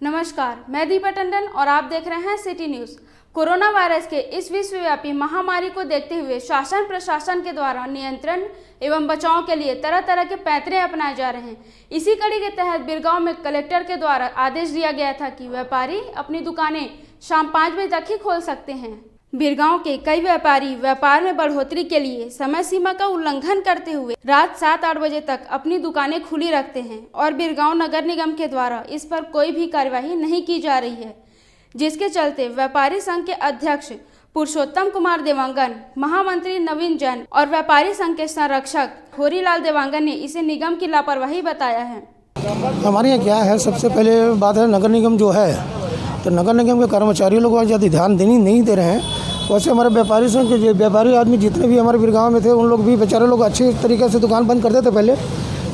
नमस्कार, मैं दीपा टंडन और आप देख रहे हैं सिटी न्यूज़। कोरोना वायरस के इस विश्वव्यापी महामारी को देखते हुए शासन प्रशासन के द्वारा नियंत्रण एवं बचाव के लिए तरह तरह के पैंतरे अपनाए जा रहे हैं। इसी कड़ी के तहत बिरगांव में कलेक्टर के द्वारा आदेश दिया गया था कि व्यापारी अपनी दुकानें शाम 5 बजे तक ही खोल सकते हैं। बिरगांव के कई व्यापारी व्यापार में बढ़ोतरी के लिए समय सीमा का उल्लंघन करते हुए रात 7-8 बजे तक अपनी दुकानें खुली रखते हैं और बिरगांव नगर निगम के द्वारा इस पर कोई भी कार्यवाही नहीं की जा रही है, जिसके चलते व्यापारी संघ के अध्यक्ष पुरुषोत्तम कुमार देवांगन, महामंत्री नवीन जैन और व्यापारी संघ के संरक्षक होरीलाल देवांगन ने इसे निगम की लापरवाही बताया है। हमारे यहाँ क्या है, सबसे पहले बात है नगर निगम जो है, तो नगर निगम के कर्मचारी लोग ज़्यादा ध्यान नहीं दे रहे हैं। वैसे हमारे व्यापारी संघ के व्यापारी आदमी जितने भी हमारे बिरगांव में थे, उन लोग भी बेचारे लोग अच्छे तरीके से दुकान बंद करते थे पहले।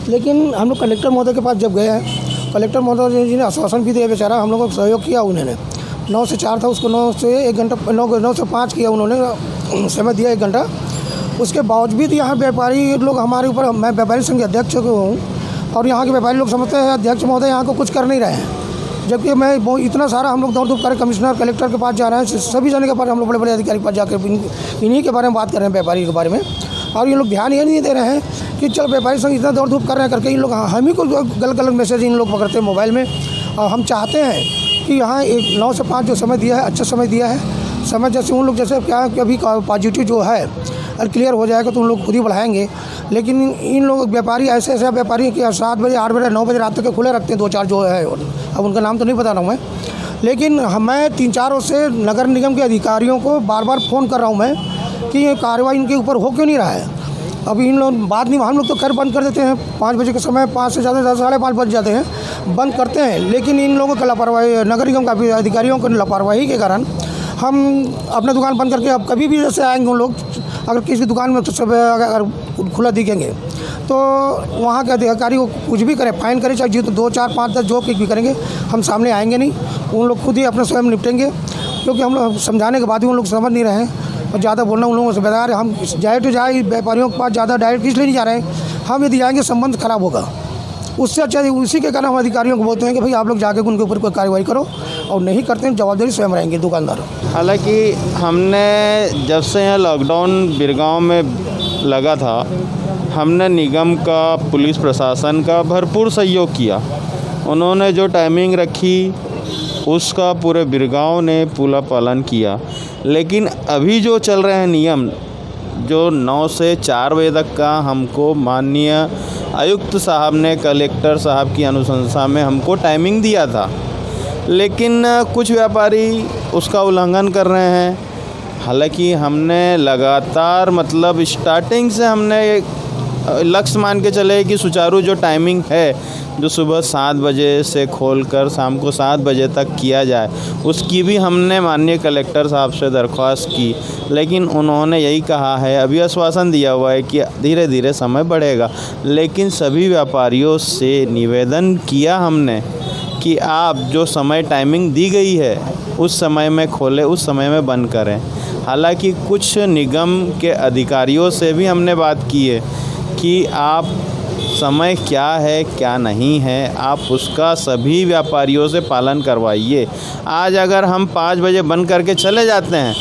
लेकिन हम लोग कलेक्टर महोदय के पास जब गए हैं, कलेक्टर महोदय जी ने आश्वासन भी दिया, बेचारा हम लोगों को सहयोग किया। उन्होंने 9 से 4 था, उसको 9 से 1 घंटा 9 से 5 किया, उन्होंने समय दिया 1 घंटा। उसके बावजूद यहाँ व्यापारी लोग हमारे ऊपर, मैं व्यापारी संघ के अध्यक्ष हूँ और यहाँ के व्यापारी लोग समझते हैं अध्यक्ष महोदय यहाँ को कुछ कर नहीं रहे हैं, जबकि मैं वो इतना सारा हम लोग दौड़ धूप कर कमिश्नर कलेक्टर के पास जा रहे हैं, सभी जने के पास हम लोग बड़े बड़े अधिकारी के पास जाकर इन्हीं के बारे में बात कर रहे हैं, व्यापारी के बारे में। और ये लोग ध्यान ये नहीं दे रहे हैं कि चल व्यापारी संघ इतना दौड़ धूप कर रहे हैं करके इन लोग हम ही को गलत मैसेज इन लोग पकड़ते हैं मोबाइल में। और हम चाहते हैं कि यहाँ 9 से 5 जो समय दिया है, अच्छा समय दिया है। समय जैसे उन लोग जैसे क्या कि अभी पॉजिटिव जो है और क्लियर हो जाएगा तो उन लोग खुद ही बढ़ाएंगे। लेकिन इन लोग व्यापारी ऐसे व्यापारी कि 7 बजे 8 बजे 9 बजे रात तक खुले रखते हैं, 2-4 जो है, अब उनका नाम तो नहीं बता रहा हूँ मैं। लेकिन मैं 3-4 रोज से नगर निगम के अधिकारियों को बार बार फ़ोन कर रहा हूँ मैं कि ये कार्रवाई इनके ऊपर हो क्यों नहीं रहा है। अभी इन लोग बाद में हम लोग तो खैर बंद कर देते हैं 5 बजे के समय, 5 से ज़्यादा 5:30 बज जाते हैं, बंद करते हैं। लेकिन इन लोगों का लापरवाही, नगर निगम का अधिकारियों की लापरवाही के कारण हम अपना दुकान बंद करके अब कभी भी जैसे आएंगे उन लोग, अगर किसी दुकान में तो सब अगर खुला दिखेंगे तो वहाँ के अधिकारी को कुछ भी करें, फाइन करें, चाहे 2, 4, 5, 10 जो कुछ भी करेंगे, हम सामने आएंगे नहीं। उन लोग खुद ही अपने स्वयं निपटेंगे, क्योंकि हम लोग समझाने के बाद भी उन लोग समझ नहीं रहे हैं और ज़्यादा बोलना उन लोगों से बेकार है। हम जाए तो जाए व्यापारियों के पास ज़्यादा डायरेक्ट इसलिए नहीं जा रहे हैं, हम यदि जाएंगे संबंध खराब होगा। उससे अच्छा उसी के कारण हम अधिकारियों को बोलते हैं कि भाई आप लोग जाके उनके ऊपर कोई कार्रवाई करो, और नहीं करते हैं जवाबदारी स्वयं रहेंगे दुकानदार। हालांकि हमने जब से यहाँ लॉकडाउन बिरगांव में लगा था, हमने निगम का, पुलिस प्रशासन का भरपूर सहयोग किया। उन्होंने जो टाइमिंग रखी उसका पूरे बिरगांव ने पूरा पालन किया। लेकिन अभी जो चल रहे हैं नियम, जो 9 से 4 बजे तक का हमको माननीय आयुक्त साहब ने कलेक्टर साहब की अनुशंसा में हमको टाइमिंग दिया था, लेकिन कुछ व्यापारी उसका उल्लंघन कर रहे हैं। हालांकि हमने लगातार, मतलब स्टार्टिंग से हमने लक्ष्य मान के चले कि सुचारू जो टाइमिंग है, जो सुबह 7 बजे से खोलकर शाम को 7 बजे तक किया जाए, उसकी भी हमने माननीय कलेक्टर साहब से दरख्वास्त की। लेकिन उन्होंने यही कहा है, अभी आश्वासन दिया हुआ है कि धीरे धीरे समय बढ़ेगा। लेकिन सभी व्यापारियों से निवेदन किया हमने कि आप जो समय टाइमिंग दी गई है उस समय में खोलें, उस समय में बंद करें। हालांकि कुछ निगम के अधिकारियों से भी हमने बात की है कि आप समय क्या है क्या नहीं है, आप उसका सभी व्यापारियों से पालन करवाइए। आज अगर हम 5 बजे बंद करके चले जाते हैं,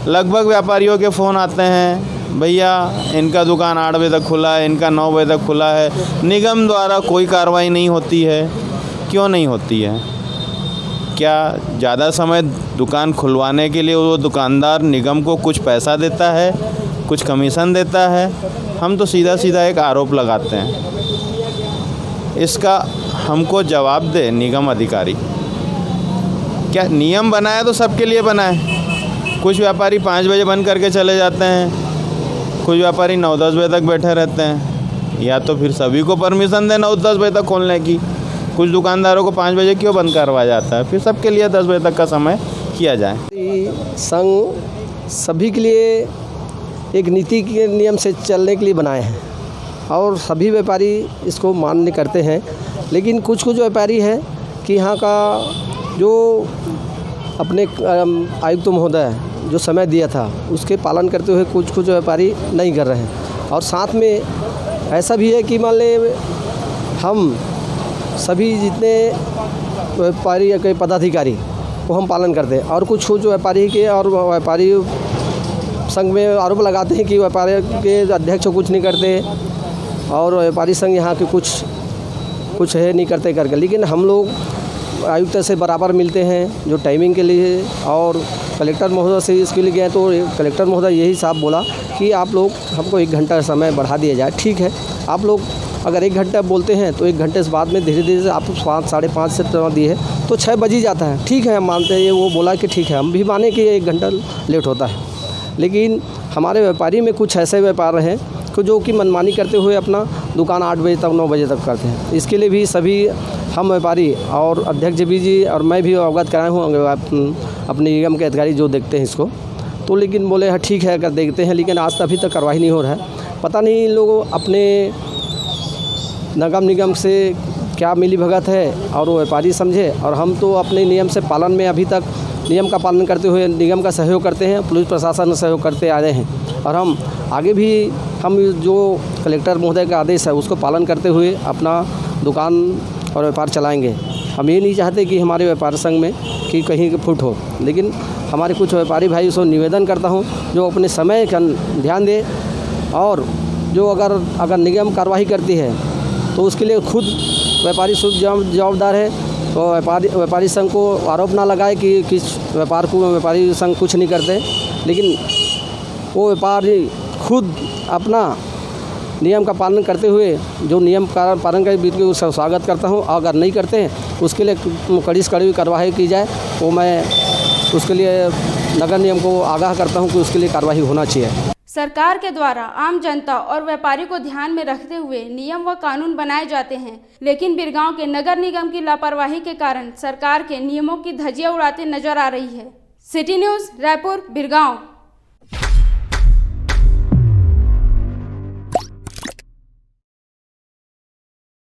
लगभग व्यापारियों के फ़ोन आते हैं, भैया इनका दुकान 8 बजे तक खुला है, इनका 9 बजे तक खुला है। निगम द्वारा कोई कार्रवाई नहीं होती है। क्यों नहीं होती है? क्या ज़्यादा समय दुकान खुलवाने के लिए वो दुकानदार निगम को कुछ पैसा देता है, कुछ कमीशन देता है? हम तो सीधा सीधा एक आरोप लगाते हैं। इसका हमको जवाब दे निगम अधिकारी। क्या नियम बनाया तो सबके लिए बनाए? कुछ व्यापारी 5 बजे बंद करके चले जाते हैं, कुछ व्यापारी 9-10 बजे तक बैठे रहते हैं। या तो फिर सभी को परमिशन दे 9-10 बजे तक खोलने की। कुछ दुकानदारों को 5 बजे क्यों बंद करवाया जाता है? फिर सबके लिए 10 बजे तक का समय किया जाए। संघ सभी के लिए एक नीति के नियम से चलने के लिए बनाए हैं और सभी व्यापारी इसको मान्य करते हैं। लेकिन कुछ व्यापारी हैं कि यहाँ का जो अपने आयुक्त महोदय जो समय दिया था उसके पालन करते हुए कुछ व्यापारी नहीं कर रहे हैं। और साथ में ऐसा भी है कि मान ले हम सभी जितने व्यापारी या कोई पदाधिकारी वो हम पालन करते हैं। और कुछ जो व्यापारी के और व्यापारी संघ में आरोप लगाते हैं कि व्यापारी के अध्यक्ष कुछ नहीं करते और व्यापारी संघ यहाँ के कुछ है नहीं करते करके, लेकिन हम लोग आयुक्त से बराबर मिलते हैं जो टाइमिंग के लिए, और कलेक्टर महोदय से इसके लिए गए तो कलेक्टर महोदय यही साफ बोला कि आप लोग हमको 1 घंटा समय बढ़ा दिया जाए। ठीक है, आप लोग अगर 1 घंटा बोलते हैं तो 1 घंटे से बाद में धीरे धीरे आप 5 साढ़े 5 से दिए तो 6 बज ही जाता है। ठीक है, हम मानते हैं, वो बोला कि ठीक है, हम भी माने कि 1 घंटा लेट होता है, लेकिन हमारे व्यापारी में कुछ ऐसे व्यापार हैं जो कि मनमानी करते हुए अपना दुकान 8 बजे तक 9 बजे तक करते हैं। इसके लिए भी सभी हम व्यापारी और अध्यक्ष जी और मैं भी अवगत कराए हूँ अपने निगम के अधिकारी जो देखते हैं इसको, तो लेकिन बोले हाँ ठीक है, अगर देखते हैं, लेकिन आज अभी तक कार्रवाई नहीं हो रहा है। पता नहीं इन लोगों अपने नगर निगम से क्या मिली भगत है और वो व्यापारी समझे, और हम तो अपने नियम से पालन में अभी तक नियम का पालन करते हुए निगम का सहयोग करते हैं, पुलिस प्रशासन का सहयोग करते आ रहे हैं, और हम आगे भी हम जो कलेक्टर महोदय का आदेश है उसको पालन करते हुए अपना दुकान और व्यापार चलाएंगे। हम ये नहीं चाहते कि हमारे व्यापार संघ में कि कहीं फुट हो, लेकिन हमारे कुछ व्यापारी भाई से निवेदन करता हूँ जो अपने समय का ध्यान दे, और जो अगर निगम कार्रवाई करती है तो उसके लिए खुद व्यापारी जवाबदार है। तो व्यापारी संघ को आरोप ना लगाए कि किस व्यापारी संघ कुछ नहीं करते, लेकिन वो व्यापारी खुद अपना नियम का पालन करते हुए जो नियम का पालन कर बीच में उसका स्वागत करता हूँ। अगर नहीं करते हैं उसके लिए कड़ी से कड़ी कार्रवाई की जाए, वो मैं उसके लिए नगर निगम को आगाह करता हूँ कि उसके लिए कार्रवाई होना चाहिए। सरकार के द्वारा आम जनता और व्यापारी को ध्यान में रखते हुए नियम व कानून बनाए जाते हैं, लेकिन बिरगांव के नगर निगम की लापरवाही के कारण सरकार के नियमों की धज्जियां उड़ाते नजर आ रही है। City news Raipur Birgaon.